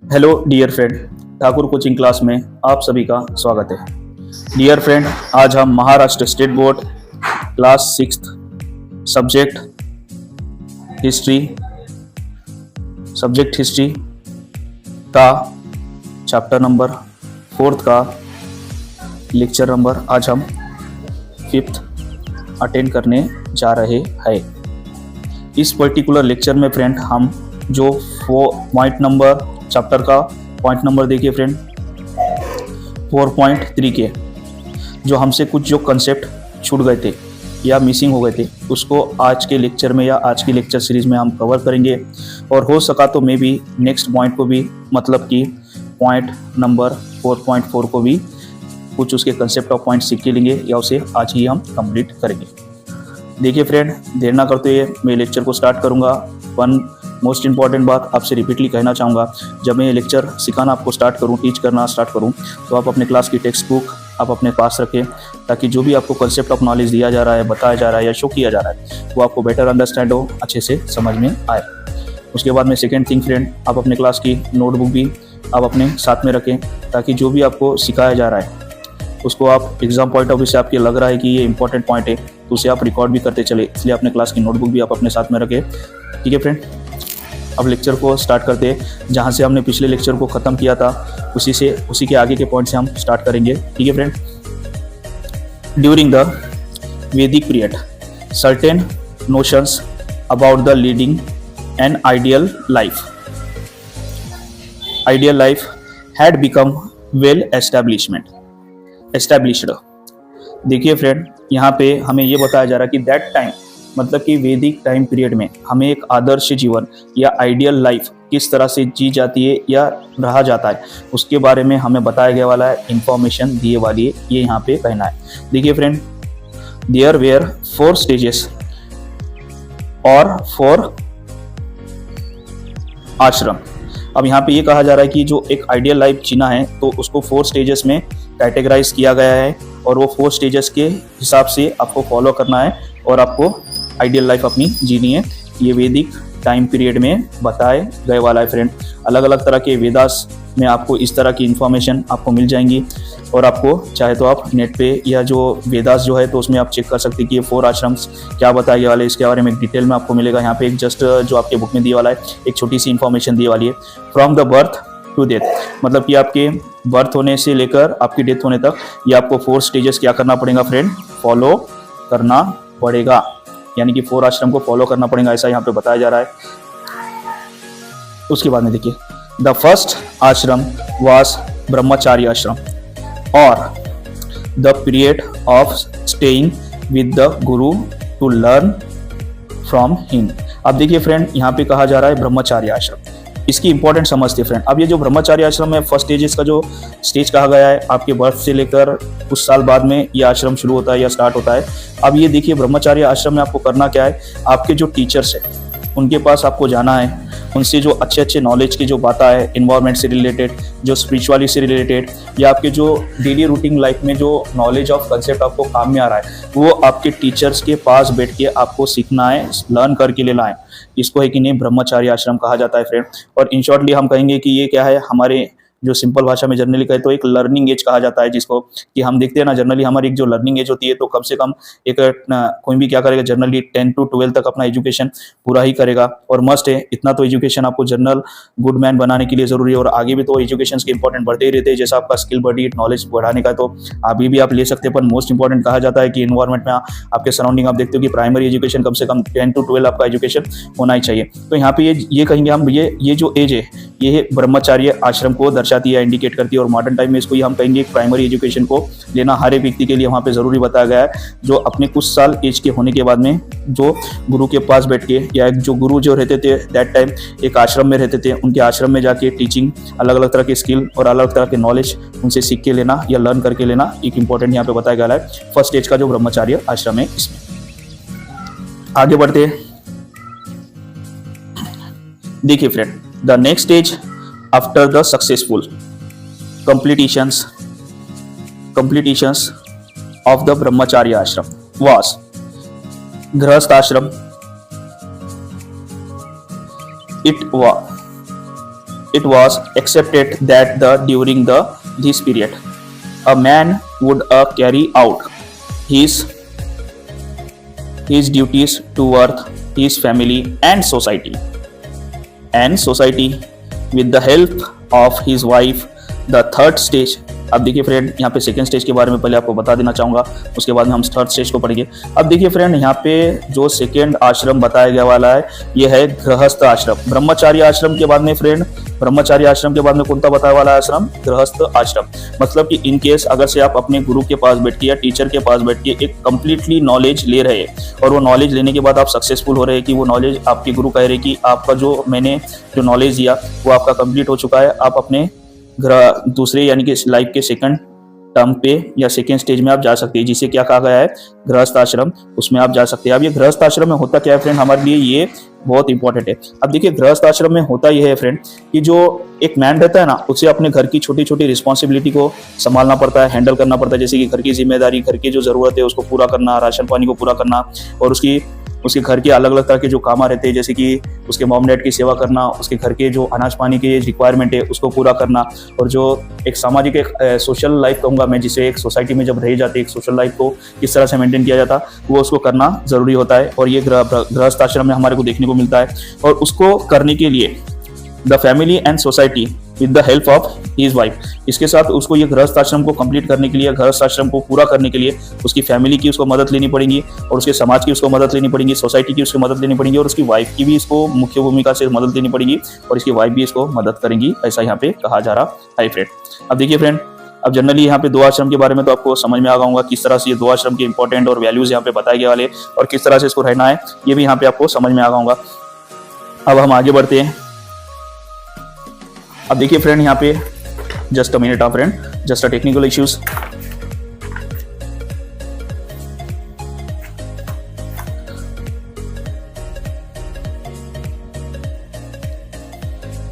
Hello dear friend, Thakur coaching class में आप सभी का स्वागत है। डियर फ्रेंड, आज हम Maharashtra state board class 6 subject history का चैप्टर नंबर 4 का लेक्चर नंबर आज हम 5th अटेंड करने जा रहे हैं। इस पर्टिकुलर लेक्चर में फ्रेंड हम जो पॉइंट नंबर चैप्टर का पॉइंट नंबर देखिए फ्रेंड 4.3 के जो हमसे कुछ जो कंसेप्ट छूट गए थे या मिसिंग हो गए थे उसको आज के लेक्चर में या आज की लेक्चर सीरीज में हम कवर करेंगे। और हो सका तो मे भी नेक्स्ट पॉइंट को भी मतलब कि पॉइंट नंबर 4.4 को भी कुछ उसके कंसेप्ट ऑफ पॉइंट सीख के लेंगे या उसे आज ही हम कंप्लीट करेंगे। देखिए फ्रेंड, देर ना करते हुए मैं लेक्चर को स्टार्ट करूँगा। वन मोस्ट इंपॉर्टेंट बात आपसे रिपीटली कहना चाहूँगा, जब मैं ये लेक्चर सिखाना आपको स्टार्ट करूँ, टीच करना स्टार्ट करूँ, तो आप अपने क्लास की टेक्स्ट बुक आप अपने पास रखें ताकि जो भी आपको कंसेप्ट ऑफ नॉलेज दिया जा रहा है, बताया जा रहा है या शो किया जा रहा है वो आपको बेटर अंडरस्टैंड हो, अच्छे से समझ में आए। उसके बाद में सेकेंड थिंग फ्रेंड, आप अपने क्लास की नोटबुक भी आप अपने साथ में रखें ताकि जो भी आपको सिखाया जा रहा है उसको आप एग्जाम पॉइंट ऑफ व्यू से आपके लग रहा है कि ये इंपॉर्टेंट पॉइंट है तो उसे आप रिकॉर्ड भी करते चले, इसलिए अपने क्लास की नोटबुक भी आप अपने साथ में रखें। ठीक है फ्रेंड, अब लेक्चर को स्टार्ट करते हैं। जहाँ से हमने पिछले लेक्चर को ख़त्म किया था उसी के आगे के पॉइंट से हम स्टार्ट करेंगे। ठीक है फ्रेंड, ड्यूरिंग द वैदिक period certain notions about the leading an ideal life had become well established. देखिए फ्रेंड, यहाँ पे हमें ये बताया जा रहा है कि दैट टाइम मतलब कि वैदिक टाइम पीरियड में हमें एक आदर्श जीवन या आइडियल लाइफ किस तरह से जी जाती है या रहा जाता है उसके बारे में हमें बताया गया वाला है, इंफॉर्मेशन दिए वाली है, ये यहाँ पे कहना है। देखिए फ्रेंड, देयर वेयर 4 स्टेजेस और 4 आश्रम। अब यहाँ पे ये कहा जा रहा है कि जो एक आइडियल लाइफ जीना है तो उसको 4 स्टेजेस में कैटेगराइज किया गया है और वो 4 स्टेजेस के हिसाब से आपको फॉलो करना है और आपको आइडियल लाइफ अपनी जीनी है। ये वैदिक टाइम पीरियड में बताए गए वाला है फ्रेंड। अलग अलग तरह के वेदास में आपको इस तरह की इंफॉर्मेशन आपको मिल जाएंगी और आपको चाहे तो आप नेट पे या जो वेदास जो है तो उसमें आप चेक कर सकते हैं कि ये 4 आश्रम्स क्या बताए गए वाले, इसके बारे में डिटेल में आपको मिलेगा। यहाँ पे एक जस्ट जो आपके बुक में दिए वाला है एक छोटी सी इंफॉर्मेशन दी वाली है। From the birth to death, मतलब कि आपके बर्थ होने से लेकर आपकी डेथ होने तक ये आपको 4 स्टेजेस क्या करना पड़ेगा फ्रेंड, फॉलो करना पड़ेगा, यानी कि 4 आश्रम को फॉलो करना पड़ेगा, ऐसा यहाँ पे बताया जा रहा है। उसके बाद में देखिए, द फर्स्ट आश्रम वाज ब्रह्मचार्य आश्रम और the period of staying with the Guru to learn from him. अब देखिए फ्रेंड, यहाँ पे कहा जा रहा है ब्रह्मचार्य आश्रम, इसकी इंपॉर्टेंट समझते फ्रेंड। अब ये जो ब्रह्मचार्य आश्रम है, फर्स्ट स्टेज का जो स्टेज कहा गया है, आपके बर्थ से लेकर कुछ साल बाद में ये आश्रम शुरू होता है या स्टार्ट होता है। अब ये देखिए, ब्रह्मचार्य आश्रम में आपको करना क्या है, आपके जो टीचर्स है उनके पास आपको जाना है, उनसे जो अच्छे अच्छे नॉलेज की जो बातें है इन्वायरमेंट से रिलेटेड, जो स्पिरिचुअलिटी से रिलेटेड या आपके जो डेली रूटीन लाइफ में जो नॉलेज ऑफ कंसेप्ट आपको काम में आ रहा है वो आपके टीचर्स के पास बैठ के आपको सीखना है, लर्न करके लेना है। इसको है कि नहीं ब्रह्मचार्य आश्रम कहा जाता है फ्रेंड। और इन शॉर्टली हम कहेंगे कि ये क्या है, हमारे जो सिंपल भाषा में जनरली कहे तो एक लर्निंग एज कहा जाता है, जिसको कि हम देखते हैं ना जनरली हमारी एक जो लर्निंग एज होती है तो कम से कम एक कोई भी क्या करेगा जनरली 10 to 12 तक अपना एजुकेशन पूरा ही करेगा और मस्ट है इतना तो एजुकेशन आपको जनरल गुड मैन बनाने के लिए जरूरी है। और आगे भी तो एजुकेशन के इंपॉर्टेंट बढ़ते ही रहते हैं, जैसा आपका स्किल बढ़ी नॉलेज बढ़ाने का तो अभी भी आप ले सकते हैं, पर मोस्ट इंपॉर्टेंट कहा जाता है कि इन्वायरमेंट में आपके सराउंडिंग आप देखते हो कि प्राइमरी एजुकेशन कम से कम 10 to 12 आपका एजुकेशन होना ही चाहिए। तो यहाँ पे ये कहेंगे हम ये जो एज है ये ब्रह्मचार्य आश्रम को दर्शाती है, इंडिकेट करती है। और मॉडर्न टाइम में इसको हम कहेंगे प्राइमरी एजुकेशन को लेना हर एक व्यक्ति के लिए वहाँ पे जरूरी बताया गया है, जो अपने कुछ साल एज के होने के बाद में जो गुरु के पास बैठ के या एक जो गुरु जो रहते थे दैट टाइम एक आश्रम में रहते थे, उनके आश्रम में जाके टीचिंग अलग अलग तरह के स्किल और अलग अलग तरह के नॉलेज उनसे सीख के लेना या लर्न करके लेना एक इंपॉर्टेंट यहाँ पे बताया गया है फर्स्ट स्टेज का जो ब्रह्मचार्य आश्रम है। इसमें आगे बढ़ते हैं। देखिए friend, the next stage after the successful completions of the brahmacharya ashram was grihastha ashram. it was accepted that during this period a man would carry out his duties toward his family and society with the help of his wife. The third stage, अब देखिए friend यहाँ पे second stage के बारे में पहले आपको बता देना चाहूँगा, उसके बाद में हम थर्ड स्टेज को पढ़ेंगे। अब देखिए फ्रेंड यहाँ पे जो सेकेंड आश्रम बताया गया वाला है ये है गृहस्थ आश्रम। ब्रह्मचारी आश्रम के बाद में फ्रेंड, ब्रह्मचारी आश्रम के बाद में कौन सा बताया वाला आश्रम? गृहस्थ आश्रम। मतलब कि इन केस अगर से आप अपने गुरु के पास बैठ के या टीचर के पास बैठ के एक कंप्लीटली नॉलेज ले रहे हैं और वो नॉलेज लेने के बाद आप सक्सेसफुल हो रहे हैं कि वो नॉलेज आपके गुरु कह रहे कि आपका जो मैंने जो नॉलेज दिया वो आपका कंप्लीट हो चुका है, आप अपने दूसरे यानी कि लाइफ के सेकंड टर्म पे या सेकेंड स्टेज में आप जा सकते हैं, जिसे क्या कहा गया है? गृहस्थ आश्रम, उसमें आप जा सकते हैं। अब ये गृहस्थ आश्रम में होता क्या है फ्रेंड, हमारे लिए ये बहुत इंपॉर्टेंट है। अब देखिए गृहस्थ आश्रम में होता यह है फ्रेंड कि जो एक मैन रहता है ना, उसे अपने घर की छोटी छोटी रिस्पॉन्सिबिलिटी को संभालना पड़ता है, हैंडल करना पड़ता है, जैसे कि घर की जिम्मेदारी, घर की जो जरूरत है उसको पूरा करना, राशन पानी को पूरा करना, और उसके घर के अलग अलग तरह के जो काम रहते हैं, जैसे कि उसके मॉम डैड की सेवा करना, उसके घर के जो अनाज पानी के रिक्वायरमेंट है उसको पूरा करना, और जो एक सामाजिक एक सोशल लाइफ कहूँगा मैं, जिसे एक सोसाइटी में जब रह जाती है एक सोशल लाइफ को किस तरह से मेंटेन किया जाता वो उसको करना जरूरी होता है, और ये गृहस्थ आश्रम में हमारे को देखने को मिलता है। और उसको करने के लिए the family and society with the help of his wife, इसके साथ उसको ये गृहस्थ आश्रम को कंप्लीट करने के लिए, गृहस्थ आश्रम को पूरा करने के लिए उसकी फैमिली की उसको मदद लेनी पड़ेगी, और उसके समाज की उसको मदद लेनी पड़ेगी, सोसाइटी की उसको मदद लेनी पड़ेगी, और उसकी वाइफ की भी इसको मुख्य भूमिका से मदद लेनी पड़ेगी, और इसकी वाइफ भी इसको मदद करेंगी, ऐसा यहाँ पे कहा जा रहा है फ्रेंड। अब देखिए फ्रेंड, अब जनरली यहाँ पे दो आश्रम के बारे में तो आपको समझ में आ गया, किस तरह से ये दो आश्रम के इंपॉर्टेंट और वैल्यूज यहाँ पे बताए गए वाले, और किस तरह से इसको रहना है ये भी यहाँ पे आपको समझ में आ गया। अब हम आगे बढ़ते हैं। अब देखिए फ्रेंड यहाँ पे just a minute friend, just a technical issues.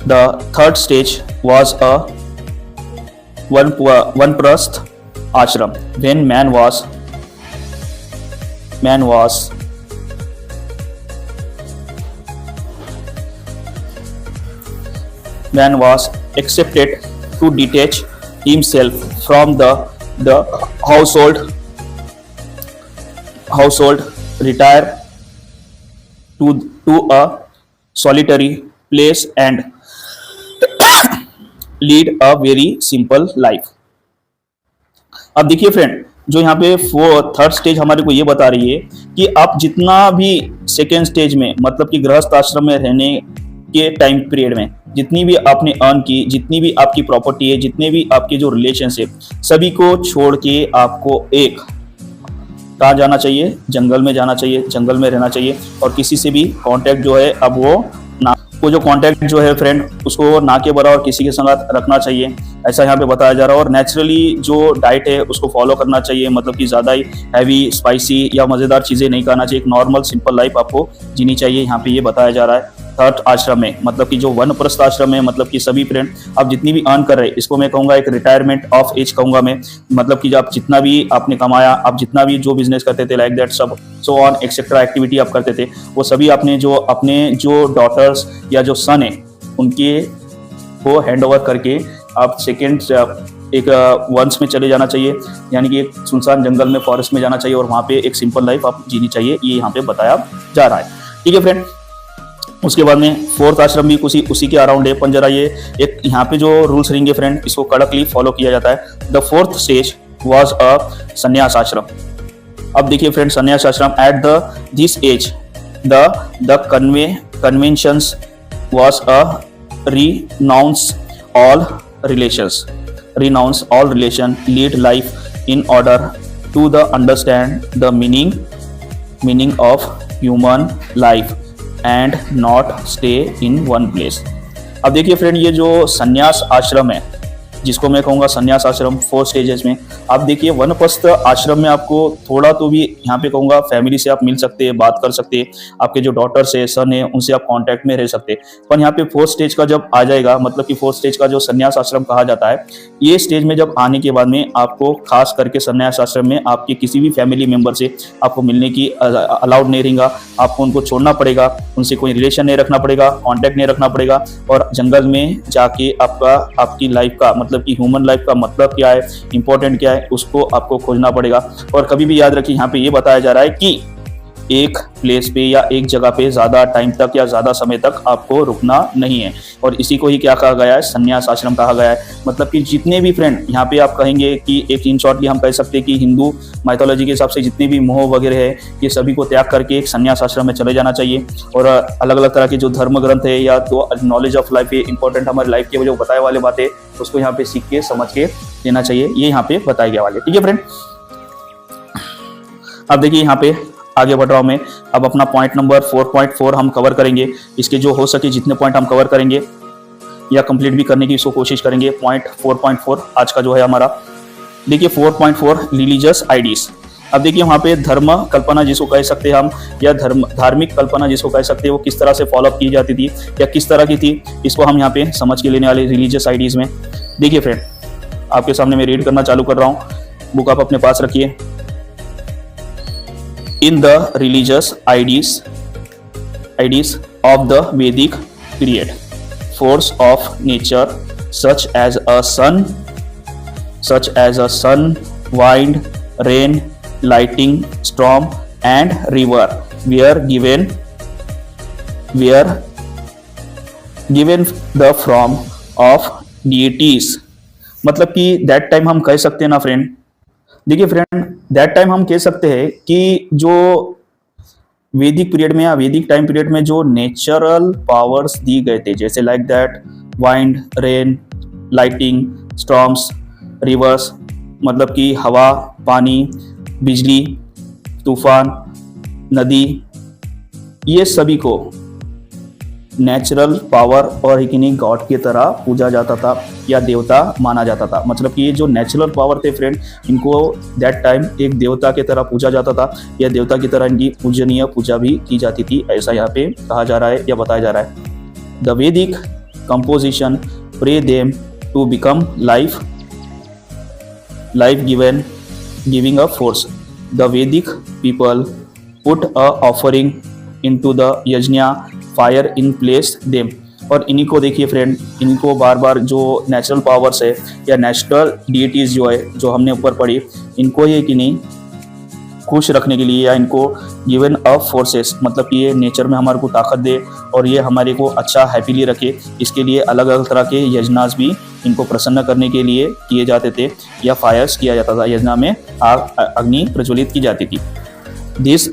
The third stage was a Vanprasth ashram when man was accepted to detach himself from the household, retire to a solitary place and lead a very simple life। अब देखिए friend, जो यहाँ पे third stage हमारे को ये बता रही है कि आप जितना भी सेकेंड स्टेज में, मतलब कि गृहस्थ आश्रम में रहने के टाइम पीरियड में जितनी भी आपने अर्न की, जितनी भी आपकी प्रॉपर्टी है, जितने भी आपके जो रिलेशनशिप, सभी को छोड़ के आपको एक कहाँ जाना चाहिए? जंगल में जाना चाहिए, जंगल में रहना चाहिए, और किसी से भी कांटेक्ट जो है अब वो जो कांटेक्ट जो है फ्रेंड उसको ना के बराबर किसी के साथ रखना चाहिए, ऐसा यहाँ पे बताया जा रहा है। और नेचुरली जो डाइट है उसको फॉलो करना चाहिए, मतलब कि ज़्यादा ही हैवी स्पाइसी या मज़ेदार चीज़ें नहीं खाना चाहिए, एक नॉर्मल सिंपल लाइफ आपको जीनी चाहिए, यहाँ पे ये बताया जा रहा है। थर्ड आश्रम में, मतलब कि जो वानप्रस्थ आश्रम है, मतलब कि सभी फ्रेंड आप जितनी भी अर्न कर रहे हैं, इसको मैं कहूँगा एक रिटायरमेंट ऑफ एज कहूँगा मैं, मतलब कि आप जितना भी आपने कमाया, आप जितना भी जो बिजनेस करते थे लाइक दैट सब सो ऑन एक्सेट्रा एक्टिविटी आप करते थे, वो सभी आपने जो अपने जो डॉटर्स या जो सन है उनके को हैंड ओवर करके आप सेकेंड एक वंश में चले जाना चाहिए, यानी कि एक सुनसान जंगल में, फॉरेस्ट में जाना चाहिए, और वहाँ पे एक सिंपल लाइफ आप जीनी चाहिए, ये यहाँ पे बताया जा रहा है। ठीक है फ्रेंड, उसके बाद में फोर्थ आश्रम भी उसी के अराउंड है, पर जरा ये एक यहाँ पे जो रूल्स रहेंगे फ्रेंड इसको कड़कली फॉलो किया जाता है। The fourth stage was a sannyasa ashram. अब देखिए friend, sannyasa ashram at this age the conventions was a renounce all relation, lead life in order to understand the meaning of human life and not stay in one place। अब देखिए friend, ये जो संन्यास आश्रम है जिसको मैं कहूँगा संन्यास आश्रम 4 स्टेजेस में। आप देखिए वानप्रस्थ आश्रम में आपको थोड़ा तो भी यहाँ पे कहूँगा फैमिली से आप मिल सकते हैं, बात कर सकते हैं, आपके जो डॉटर्स है, सन है, उनसे आप कांटेक्ट में रह सकते हैं। पर यहाँ पे 4th स्टेज का जब आ जाएगा, मतलब कि 4th स्टेज का जो संन्यास आश्रम कहा जाता है, ये स्टेज में जब आने के बाद में आपको खास करके संन्यास आश्रम में आपके किसी भी फैमिली मेंबर से आपको मिलने की अलाउड नहीं रहेगा। आपको उनको छोड़ना पड़ेगा, उनसे कोई रिलेशन नहीं रखना पड़ेगा, कॉन्टैक्ट नहीं रखना पड़ेगा, और जंगल में जाके आपकी लाइफ का मतलब कि ह्यूमन लाइफ का मतलब क्या है, इंपॉर्टेंट क्या है, उसको आपको खोजना पड़ेगा। और कभी भी याद रखिए, यहाँ पे ये बताया जा रहा है कि एक प्लेस पे या एक जगह पे ज्यादा टाइम तक या ज्यादा समय तक आपको रुकना नहीं है। और इसी को ही क्या कहा गया है, संन्यास आश्रम कहा गया है। मतलब कि जितने भी फ्रेंड यहाँ पे आप कहेंगे कि एक इन शॉर्टली हम कह सकते हैं कि हिंदू माइथोलॉजी के हिसाब से जितने भी मोह वगैरह है, ये सभी को त्याग करके एक संन्यास आश्रम में चले जाना चाहिए। और अलग अलग तरह के जो धर्म ग्रंथ है या तो नॉलेज ऑफ लाइफ है, इंपॉर्टेंट हमारी लाइफ के जो बताए वाले बातें, उसको यहाँ पे सीख के समझ के लेना चाहिए। ये यहाँ पे बताए गए वाले, ठीक है फ्रेंड। अब देखिए यहाँ पे आगे बढ़ रहा हूं मैं। अब अपना पॉइंट नंबर 4.4 हम कवर करेंगे। इसके जो हो सके जितने पॉइंट हम कवर करेंगे या कंप्लीट भी करने की इसको कोशिश करेंगे। पॉइंट 4.4 आज का जो है हमारा, देखिए 4.4 रिलीजियस आइडियज। अब देखिए वहाँ पे धर्म कल्पना जिसको कह सकते हैं हम, या धार्मिक कल्पना जिसको कह सकते हैं, वो किस तरह से फॉलोअप की जाती थी या किस तरह की थी, इसको हम यहाँ पे समझ के लेने वाले रिलीजियस आइडियज में। देखिए फ्रेंड, आपके सामने मैं रीड करना चालू कर रहा हूँ, बुक आप अपने पास रखिए। In the religious ideas of the Vedic period, force of nature such as a sun, wind, rain, lightning, storm, and river were given the form of deities। मतलब कि that time हम कह सकते हैं ना फ्रेंड, देखिए फ्रेंड, दैट टाइम हम कह सकते हैं कि जो वैदिक पीरियड में या वैदिक टाइम पीरियड में जो नेचुरल पावर्स दी गए थे, जैसे like that wind, rain, lighting, storms, reverse, मतलब कि हवा, पानी, बिजली, तूफान, नदी, ये सभी को नेचुरल पावर और एक गॉड की तरह पूजा जाता था या देवता माना जाता था। मतलब कि ये जो नेचुरल पावर थे फ्रेंड, इनको दैट टाइम एक देवता की तरह पूजा जाता था या देवता की तरह इनकी पूजनीय पूजा भी की जाती थी, ऐसा यहाँ पे कहा जा रहा है या बताया जा रहा है। The Vedic composition pray them to become life giving a force. The Vedic people put a offering into the yajna fire in place them. और इन्हीं को देखिए फ्रेंड, इनको बार बार जो नेचुरल पावर्स है या नेचुरल डीटीज जो है, जो हमने ऊपर पढ़ी, इनको ये कि नहीं खुश रखने के लिए या इनको गिवन अ फोर्सेस, मतलब कि ये नेचर में हमारे को ताकत दे और ये हमारे को अच्छा हैप्पीली रखे, इसके लिए अलग अलग तरह के यज्ञास भी इनको प्रसन्न करने के लिए किए जाते थे या फायर्स किया जाता था। यज्ञ में आग अग्नि प्रज्वलित की जाती थी। दिस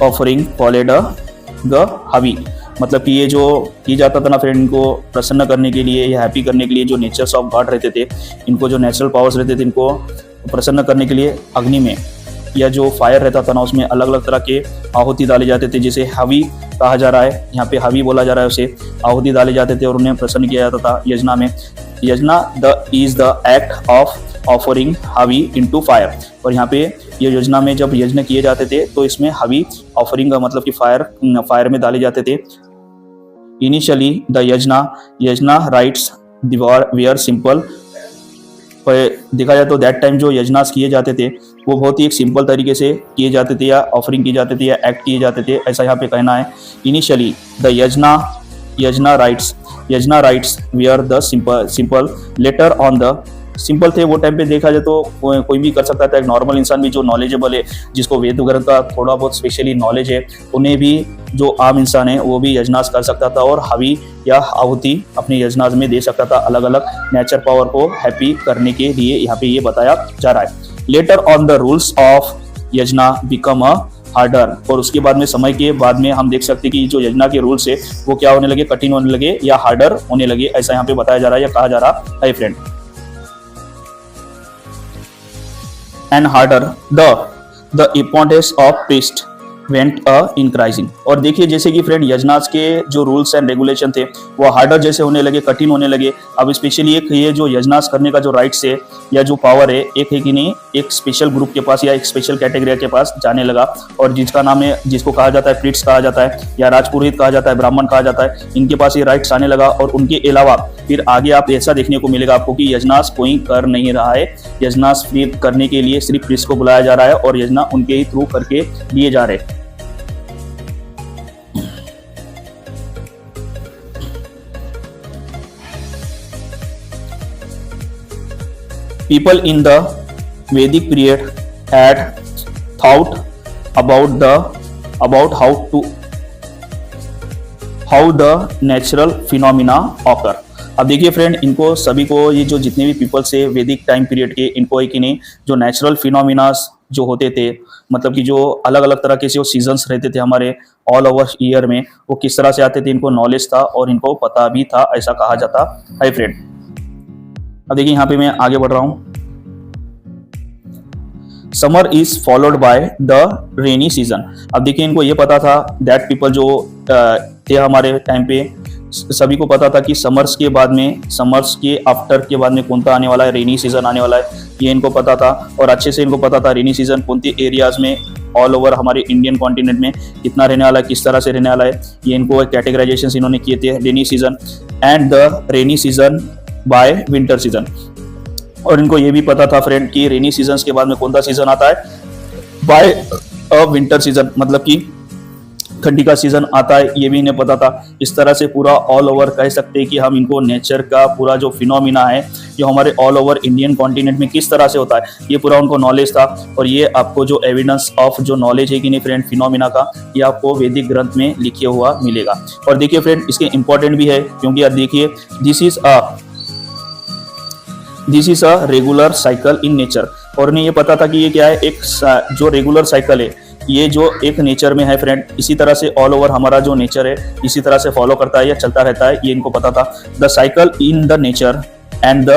ऑफरिंग फॉलोड द हवी। मतलब कि ये जो किया जाता था ना फ्रेंड, इनको प्रसन्न करने के लिए या हैप्पी करने के लिए जो नेचर्स ऑफ गॉड रहते थे, इनको जो नेचुरल पावर्स रहते थे, इनको प्रसन्न करने के लिए अग्नि में या जो फायर रहता था ना, उसमें अलग अलग तरह के आहुति डाले जाते थे, जिसे हवी कहा जा रहा है, यहाँ पे हवी बोला जा रहा है, उसे आहुति डाले जाते थे और उन्हें प्रसन्न किया जाता था यज्ञ में। यज्ञ is the act of offering हवी इनटू फायर। और यहाँ पे ये योजना में जब यज्ञ किए जाते थे तो इसमें हवी ऑफरिंग का मतलब कि फायर में डाले जाते थे। Initially the yajna rites where simple. देखा जाए तो दैट टाइम जो यज्ञास किए जाते थे वो बहुत ही एक सिंपल तरीके से किए जाते थे या ऑफरिंग की जाते थे या एक्ट किए जाते थे, ऐसा यहाँ पे कहना है। Initially the yajna rites were the simple letter on the simple थे वो टाइम पे। देखा जाए तो कोई भी कर सकता था, एक नॉर्मल इंसान भी जो नॉलेजेबल है, जिसको वेद वगैरह का थोड़ा बहुत स्पेशली नॉलेज है, उन्हें भी जो आम इंसान है वो भी यज्ञास कर सकता था और हवी या आहुति अपने यज्ञास में दे सकता था, अलग अलग नेचर पावर को हैप्पी करने के लिए यहाँ पे ये बताया जा रहा है। Letter on the rules of यज्ञ बिकम अ हार्डर। और उसके बाद में समय के बाद में हम देख सकते हैं कि जो यज्ञ के रूल्स है वो क्या होने लगे, कठिन होने लगे या हार्डर होने लगे, ऐसा यहाँ पे बताया जा रहा है या कहा जा रहा है friend. And harder the importance of priest went increasing. और देखिए जैसे कि फ्रेंड यजनास के जो रूल्स एंड रेगुलेशन थे वो हार्डर जैसे होने लगे, कठिन होने लगे। अब स्पेशली एक ये जो यजनास करने का जो राइट्स है या जो पावर है, एक है कि नहीं, एक स्पेशल ग्रुप के पास या एक स्पेशल कैटेगरी के पास जाने लगा। और जिसका नाम है, जिसको कहा जाता है प्रीट्स कहा जाता है या राजपुरोहित कहा जाता है, ब्राह्मण कहा जाता है, इनके पास ये राइट्स आने लगा। और उनके अलावा फिर आगे आप ऐसा देखने को मिलेगा आपको कि यजनास कोई कर नहीं रहा है, यजनास फिर करने के लिए सिर्फ प्रीट्स को बुलाया जा रहा है और यजना उनके ही थ्रू करके लिए जा रहे हैं। People in the Vedic period had thought about how the natural phenomena occur। अब देखिए फ्रेंड, इनको सभी को, ये जो जितने भी पीपल्स है वैदिक टाइम पीरियड के, इनको एक ही नहीं, जो नेचुरल फिनोमिनास जो होते थे, मतलब कि जो अलग अलग तरह के जो सीजन्स रहते थे हमारे ऑल ओवर ईयर में, वो किस तरह से आते थे, इनको नॉलेज था और इनको पता भी था, ऐसा कहा जाता है फ्रेंड। अब देखिए यहाँ पे मैं आगे बढ़ रहा हूँ। Summer is followed by the rainy season. अब देखिए इनको ये पता था, दैट पीपल जो थे हमारे टाइम पे, सभी को पता था कि समर्स के बाद में, समर्स के आफ्टर के बाद में कौन सा आने वाला है, रेनी सीजन आने वाला है, ये इनको पता था। और अच्छे से इनको पता था रेनी सीजन कौन सी एरियाज में ऑल ओवर हमारे इंडियन कॉन्टिनेंट में कितना रहने वाला है, किस तरह से रहने वाला है, ये इनको कैटेगराइजेशन इन्होंने किए थे। Rainy season and the rainy season by winter season. और इनको ये भी पता था फ्रेंड कि रेनी सीजन के बाद में कौन सा सीजन आता है, बाय अ विंटर सीजन, मतलब कि ठंडी का सीजन आता है, ये भी इन्हें पता था। इस तरह से पूरा ऑल ओवर कह सकते हैं कि हम इनको नेचर का पूरा जो फिनोमिना है जो हमारे ऑल ओवर इंडियन कॉन्टिनेंट में किस तरह से होता है, ये पूरा उनको नॉलेज था। और ये आपको जो एविडेंस ऑफ जो नॉलेज है कि नहीं फ्रेंड फिनोमिना का, ये आपको वैदिक ग्रंथ में लिखे हुआ मिलेगा। और देखिए फ्रेंड, इसके इंपॉर्टेंट भी है, क्योंकि आप देखिए this is a regular cycle in nature. और उन्हें ये पता था कि ये क्या है, एक जो रेगुलर साइकिल है, ये जो एक नेचर में है फ्रेंड, इसी तरह से ऑल ओवर हमारा जो नेचर है इसी तरह से फॉलो करता है या चलता रहता है, ये इनको पता था। The cycle in the nature and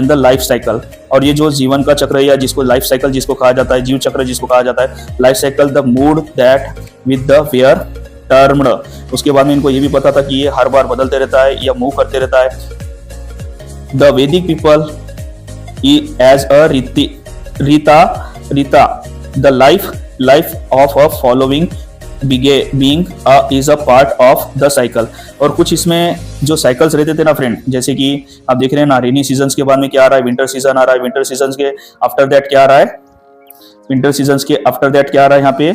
the life cycle. और ये जो जीवन का चक्र है या जिसको लाइफ साइकिल जिसको कहा जाता है, जीव चक्र जिसको कहा जाता है, life cycle the mood that with the were termed. उसके बाद में इनको ये भी पता था कि ये हर बार बदलते रहता है या मूव करते रहता है। The Vedic people as a Rita, the life of a following being is a part of the cycle। और कुछ इसमें जो साइकिल्स रहते थे ना फ्रेंड, जैसे कि आप देख रहे हैं ना, रेनी सीजन के बाद में क्या आ रहा है, विंटर सीजन आ रहा है, विंटर सीजन के आफ्टर दैट क्या आ रहा है, विंटर सीजन के आफ्टर दैट क्या आ रहा है, यहाँ पे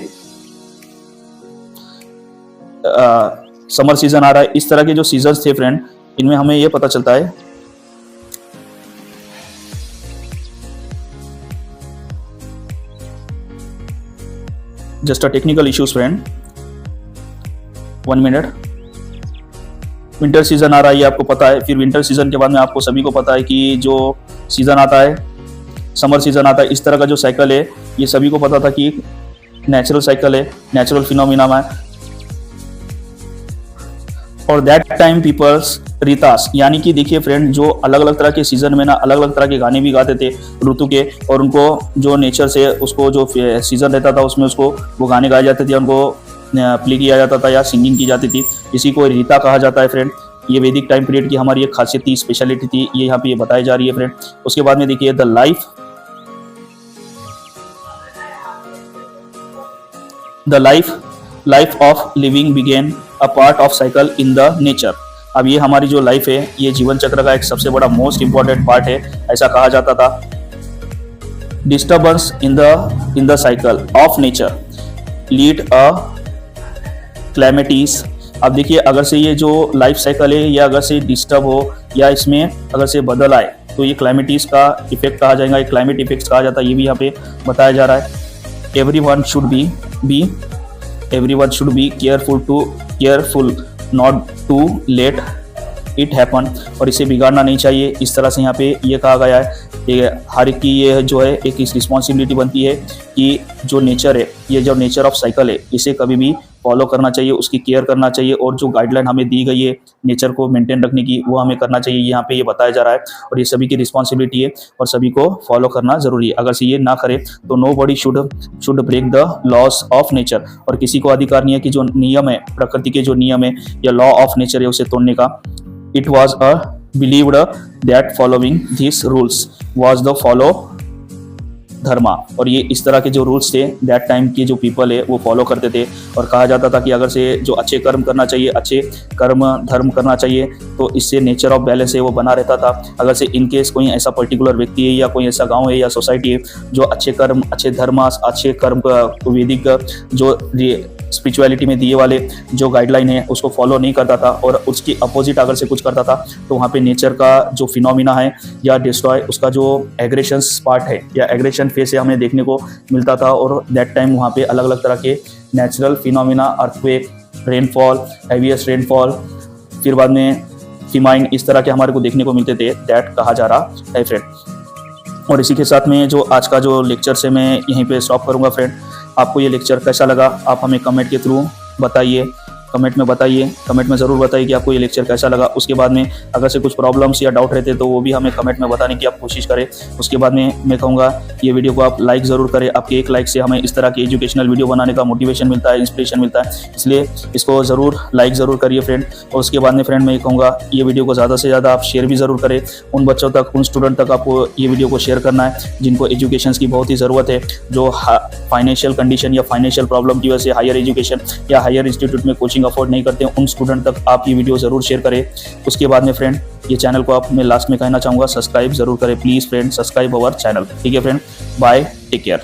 समर सीजन आ रहा है। इस तरह के जो सीजन्स थे फ्रेंड, इनमें हमें ये पता चलता है just a technical issues friend, 1 minute. Winter season आ रहा है, ये आपको पता है। फिर विंटर सीजन के बाद में आपको सभी को पता है कि जो सीजन आता है, समर सीजन आता है। इस तरह का जो साइकिल है ये सभी को पता था कि नेचुरल साइकिल है, नेचुरल फिनोमिना है। और दैट टाइम पीपल्स रीतास, यानी कि देखिए फ्रेंड, जो अलग अलग तरह के सीजन में ना अलग अलग तरह के गाने भी गाते थे ऋतु के, और उनको जो नेचर से उसको जो सीजन रहता था उसमें उसको वो गाने गाए जाते थे, उनको प्ले किया जाता था या सिंगिंग की जाती थी। इसी को रीता कहा जाता है फ्रेंड। ये वैदिक टाइम पीरियड की हमारी एक खासियत थी, स्पेशलिटी थी, ये यहाँ पे ये बताई जा रही है फ्रेंड। उसके बाद में देखिए the life of living began a part of cycle in the nature. अब ये हमारी जो लाइफ है ये जीवन चक्र का एक सबसे बड़ा मोस्ट इंपॉर्टेंट पार्ट है, ऐसा कहा जाता था। Disturbance in the cycle of nature lead a calamities. अब देखिए, अगर से ये जो लाइफ साइकिल है ये अगर से डिस्टर्ब हो या इसमें अगर से बदल आए तो ये क्लाइमेटीज का इफेक्ट कहा जाएगा, ये क्लाइमेट इफेक्ट कहा जाता है, ये भी यहाँ पे बताया जा रहा है। Everyone should be careful not to let it happen, और इसे बिगाड़ना नहीं चाहिए। इस तरह से यहाँ पे ये कहा गया है। ये हर एक की ये जो है एक रिस्पॉन्सिबिलिटी बनती है कि जो नेचर है, ये जो नेचर ऑफ साइकिल है, इसे कभी भी फॉलो करना चाहिए, उसकी केयर करना चाहिए, और जो गाइडलाइन हमें दी गई है नेचर को मेंटेन रखने की, वो हमें करना चाहिए। यहाँ पे ये बताया जा रहा है, और ये सभी की रिस्पॉन्सिबिलिटी है और सभी को फॉलो करना जरूरी है। अगर से ये ना करे तो nobody should break the laws of nature, और किसी को अधिकार नहीं है कि जो नियम है, प्रकृति के जो नियम है या लॉ ऑफ नेचर है, उसे तोड़ने का। It was believed that following these rules was the follow धर्मा, और ये इस तरह के जो रूल्स थे दैट टाइम के जो पीपल है वो फॉलो करते थे। और कहा जाता था कि अगर से जो अच्छे कर्म करना चाहिए, अच्छे कर्म धर्म करना चाहिए, तो इससे नेचर ऑफ बैलेंस है वो बना रहता था। अगर से इन केस कोई ऐसा पर्टिकुलर व्यक्ति है या कोई ऐसा गांव है या सोसाइटी है जो अच्छे कर्म, अच्छे धर्म, अच्छे कर्म का वैदिक जो स्पिरिचुअलिटी में दिए वाले जो गाइडलाइन है उसको फॉलो नहीं करता था, और उसकी अपोजिट अगर से कुछ करता था, तो वहाँ पे नेचर का जो फिनोमिना है या डिस्ट्रॉय, उसका जो एग्रेशन पार्ट है या एग्रेशन फेस है हमें देखने को मिलता था। और दैट टाइम वहाँ पे अलग अलग तरह के natural phenomena, earthquake, rainfall, heaviest rainfall, फिर बाद में फिमाइन, इस तरह के हमारे को देखने को मिलते थे। दैट कहा जा रहा है फ्रेंड। और इसी के साथ में जो आज का जो लेक्चर से मैं यहीं पे स्टॉप करूँगा फ्रेंड। आपको ये लेक्चर कैसा लगा आप हमें कमेंट के थ्रू बताइए, कमेंट में ज़रूर बताइए कि आपको ये लेक्चर कैसा लगा। उसके बाद में अगर से कुछ प्रॉब्लम्स या डाउट रहते तो वो भी हमें कमेंट में बताने की आप कोशिश करें। उसके बाद में मैं कहूँगा ये वीडियो को आप लाइक ज़रूर करें। आपके एक लाइक से हमें इस तरह की एजुकेशनल वीडियो बनाने का मोटिवेशन मिलता है, इंस्पिरेशन मिलता है, इसलिए इसको ज़रूर लाइक ज़रूर करिए फ्रेंड। और उसके बाद में फ्रेंड मैं कहूँगा ये वीडियो को ज़्यादा से ज़्यादा आप शेयर भी ज़रूर करें। उन बच्चों तक, उन स्टूडेंट तक आपको ये वीडियो को शेयर करना है जिनको एजुकेशन की बहुत ही ज़रूरत है, जो फाइनेंशियल कंडीशन या फाइनेंशियल प्रॉब्लम की वजह से हायर एजुकेशन या हायर इंस्टीट्यूट में कोचिंग अफोर्ड नहीं करते, उन स्टूडेंट तक आप ये वीडियो ज़रूर शेयर करें। उसके बाद में फ्रेंड ये चैनल को आप मैं लास्ट में कहना चाहूँगा सब्सक्राइब ज़रूर करें please friend, subscribe our channel. ठीक है फ्रेंड, बाय, टेक केयर।